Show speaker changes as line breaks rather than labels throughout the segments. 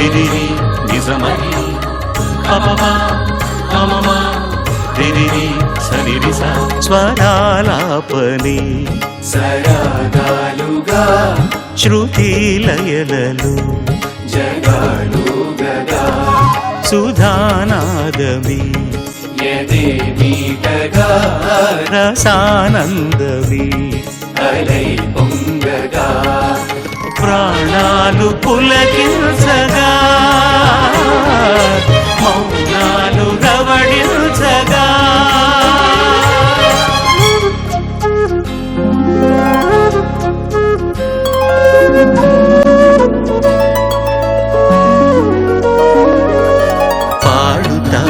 రిరిరి నిజమై పపమా పమమా రిరిరి సరిరిస స్వరాలాపని
సరాగాలుగా
శృతి లయలలు
జగాలుగగా
సుధానాదమి
యదే మీటగా
రసానందమి
అలై పొంగగా
ప్రాణాలు పులకించగా మౌనాలు రవడించగా పాడుతా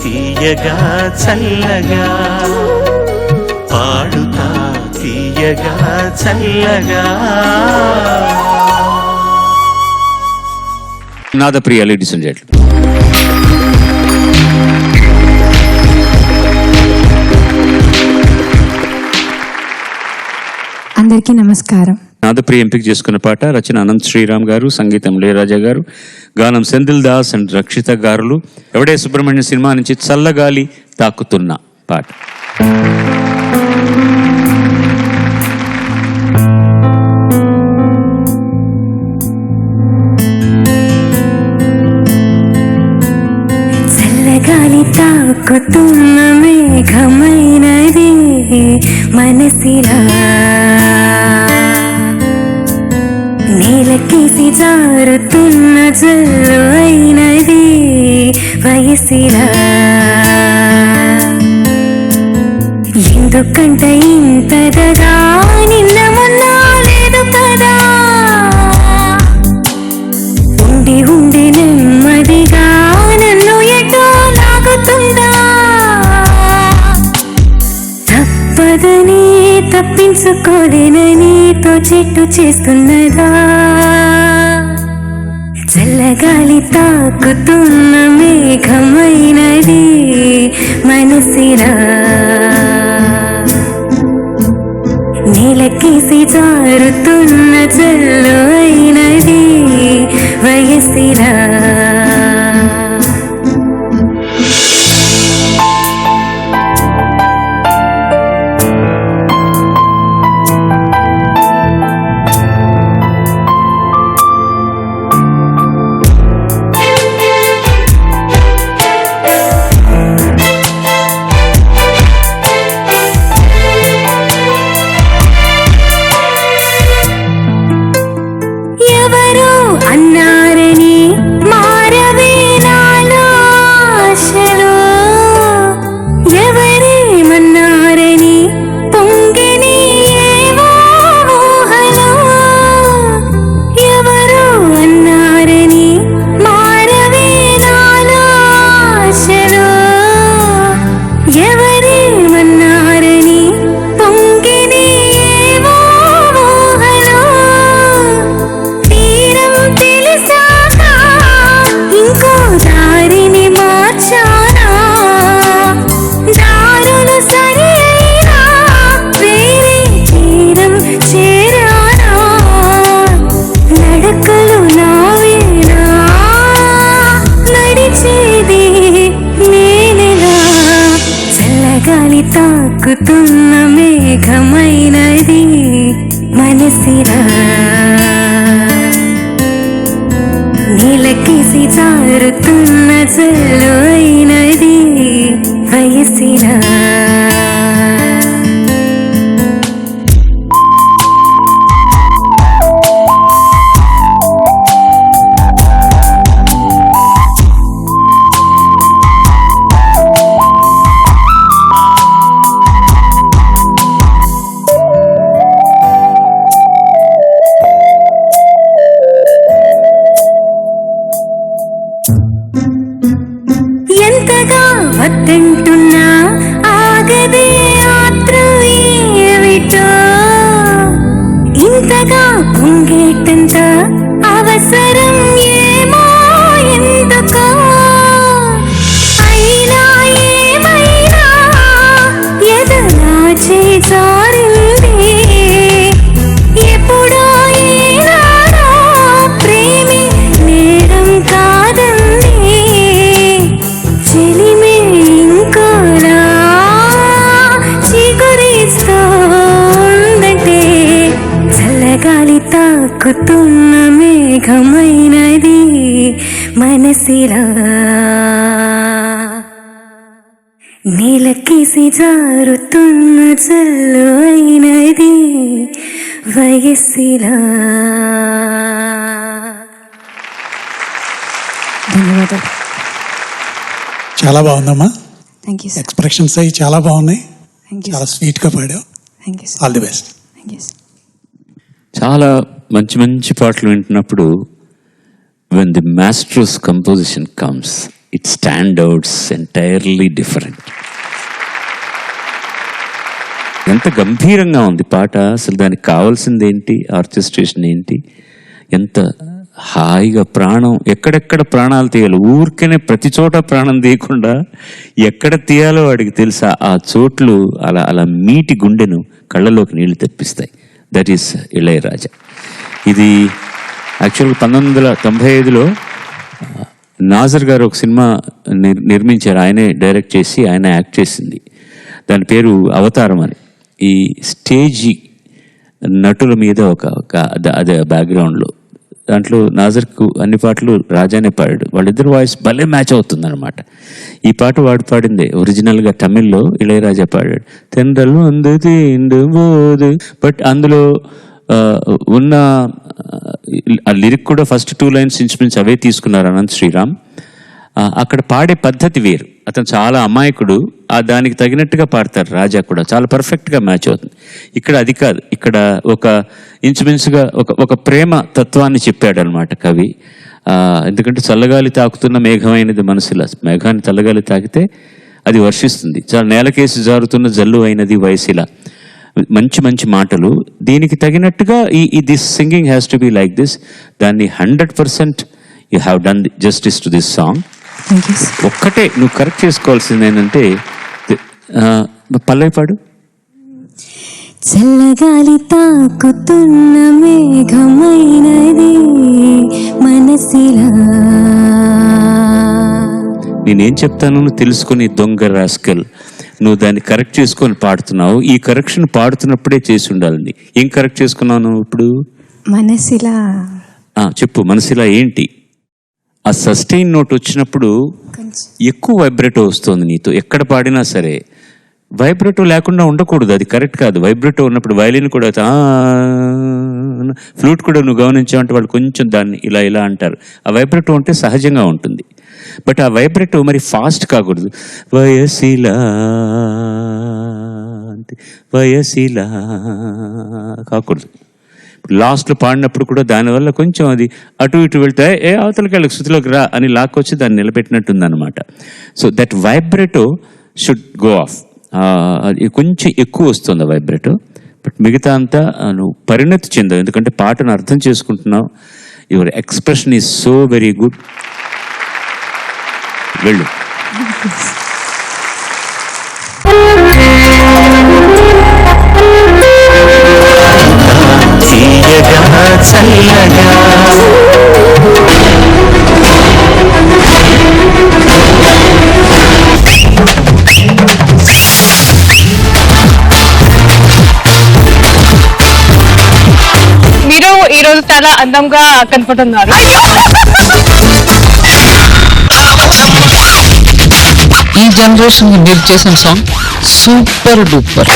తీయగా చల్లగా పాడుతా తీయగా చల్లగా.
Nadapriya ladies and gentlemen.
అందరికీ నమస్కారం.
నాదప్రియ ఎంపిక చేసుకున్న పాట రచన అనంత్ శ్రీరామ్ గారు, సంగీతం ఇళయరాజా గారు, గానం Senthil Das and Rakshita గారులు. Yevade Subrahmanyam cinema నుంచి చల్లగాలి తాకుతున్న పాట.
చల్లగాలి తాకుతున్న మేఘమైనది మనసిలా, నేలకేసి జారుతున్న జల్లు అయినది వయసిలా. ఎందుకంట ఇంతగా నిన్న మొన్న లేదు కదా, ఉండి ఉండి నెమ్మదిగా నన్ను ఎటో లాగుతుందా, తప్పదని తప్పించుకోలేననీతో చెట్టు చేస్తున్నదా. చల్లగాలి తాకుతున్న మేఘమైనది మనసిలా, నేలకేసి జారుతున్న జల్లు అయినది వయసిలా. ఎవరో అన్నారని మారవే నాలో ఆశలు, ఎవరేమన్నారని పొంగిని ఏవో ఊహలు. ఎవరో అన్నారని మారవే నాలో ఆశలు, ఎవరేమన్నారని పొంగిని ఏవో ఊహలు. తీరం తెలిసాక ఇంకో దారిని మార్చానా, దారులు సరి అయినా వేరే తీరం చేరానా, నడకలు నావేనా నడిచేది నేనెలా. చల్లగాలి తాకుతున్న మేఘమైనది మనసిలా, నీలకేసి జారుతున్న జల్లు అయినది వయసిలా. ఎంతగా వద్దంటున్నా ఆగ మనసిలా నేలకేసి జారుతున్న జల్లు అయినది వయస్సిలా. ధన్యవాదాలు.
చాలా బాగుందమ్మా.
Thank you sir.
ఎక్స్ప్రెషన్స్ అవి చాలా బాగున్నాయి.
థ్యాంక్ యూ
చాలా
సార్.
స్వీట్గా పాడావు.
Thank you sir.
All the best.
Thank you sir.
చాలా మంచి మంచి పాటలు వింటున్నప్పుడు when the masters composition comes it stand outs entirely different. ఎంత గంభీరంగా ఉంది పాట, అసలు దానికి కావాల్సింది ఏంటి, ఆర్కెస్ట్రేషన్ ఏంటి, ఎంత హాయిగా ప్రాణం, ఎక్కడెక్కడ ప్రాణాలు తీయాలి, ఊరికనే ప్రతి చోట ప్రాణం తీయకుండా ఎక్కడ తీయాలో వాడికి తెలుసా, ఆ చోట్లు అలా అలా మీటి గుండెను కళ్ళలోకి నీళ్లు తెప్పిస్తాయి. That is Ilaiyaraaja. ఇది యాక్చువల్గా 1995లో నాజర్ గారు ఒక సినిమా నిర్మించారు, ఆయనే డైరెక్ట్ చేసి ఆయన యాక్ట్ చేసింది. దాని పేరు అవతారం అని. ఈ స్టేజీ నటుల మీద అదే బ్యాక్గ్రౌండ్లో దాంట్లో నాజర్కు అన్ని పాటలు రాజానే పాడాడు. వాళ్ళిద్దరు వాయిస్ భలే మ్యాచ్ అవుతుంది అనమాట. ఈ పాట వాడు పాడిందే ఒరిజినల్గా తమిళ్లో ఇళయరాజా పాడాడు. తెండ్రలు అందుది ఇండుబోదు. బట్ అందులో ఉన్న ఆ లిరిక్ కూడా ఫస్ట్ 2 లైన్స్ ఇంచుమించు అవే తీసుకున్నారు అనంత్ శ్రీరామ్. అక్కడ పాడే పద్ధతి వేరు. అతను చాలా అమాయకుడు, దానికి తగినట్టుగా పాడతారు. రాజా కూడా చాలా పర్ఫెక్ట్గా మ్యాచ్ అవుతుంది. ఇక్కడ అది కాదు, ఇక్కడ ఒక ఇంచుమించుగా ఒక ప్రేమ తత్వాన్ని చెప్పాడు అనమాట కవి. ఎందుకంటే చల్లగాలి తాకుతున్న మేఘమైనది మనసులా, మేఘాన్ని చల్లగాలి తాకితే అది వర్షిస్తుంది. చాలా నేలకేసి జారుతున్న జల్లు అయినది వయసులా. మంచి మంచి మాటలు. దీనికి తగినట్టుగా ఈ this singing has to be like this. దాన్ని 100% you have done justice to this song. ఒక్కటే నువ్వు కరెక్ట్ చేసుకోవాల్సింది ఏంటంటే పల్లవి పాడు.
చల్లగాలి తాకుతున్న మేఘమైనది మనసిలా.
నేనేం చెప్తాను నువ్వు తెలుసుకుని దొంగ రాస్కల్, నువ్వు దాన్ని కరెక్ట్ చేసుకొని పాడుతున్నావు. ఈ కరెక్షన్ పాడుతున్నప్పుడే చేసి ఉండాలి. ఏం కరెక్ట్ చేసుకున్నావు నువ్వు ఇప్పుడు?
మనసిలా.
చెప్పు, మనసిలా ఏంటి? ఆ సస్టైన్ నోట్ వచ్చినప్పుడు ఎక్కువ వైబ్రేటో వస్తుంది నీతో, ఎక్కడ పాడినా సరే. వైబ్రేటో లేకుండా ఉండకూడదు, అది కరెక్ట్ కాదు. వైబ్రేటో ఉన్నప్పుడు వయలిన్ కూడా, ఫ్లూట్ కూడా నువ్వు గమనించావంటే వాళ్ళు కొంచెం దాన్ని ఇలా ఇలా అంటారు. ఆ వైబ్రేటో ఉంటే సహజంగా ఉంటుంది. బట్ ఆ వైబ్రేటో మరి ఫాస్ట్ కాకూడదు. వయసిలా అంటే వయసిలా కాకూడదు. లాస్ట్లో పాడినప్పుడు కూడా దానివల్ల కొంచెం అది అటు ఇటు వెళ్తే అవతలకి వెళ్ళకి శృతిలోకి రా అని లాక్కొచ్చి దాన్ని నిలబెట్టినట్టుంది అనమాట. So that vibrato should go off. అది కొంచెం ఎక్కువ వస్తుంది ఆ వైబ్రేటో. బట్ మిగతా అంతా నువ్వు పరిణతి చెందావు, ఎందుకంటే పాటను అర్థం చేసుకుంటున్నావు. Your expression is so very good. వెళ్ళు.
తీయగా చల్లగా
మీరు ఈరోజు చాలా అందంగా కనపడుతున్నారు.
ఈ జనరేషన్ మీరు చేసిన సాంగ్ సూపర్ డూపర్.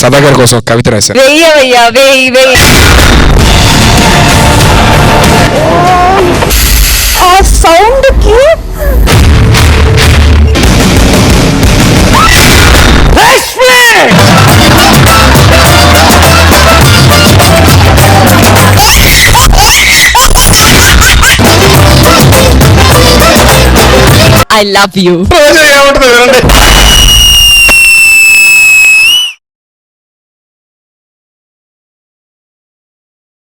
సదాగర్ కోసం కవిత రాశారు.
వెయ్యవయ్యా వెయ్యి వెయ్యి. ఆ సౌండ్ కి
ఐ లవ్ యూ.
ఏమంటుంది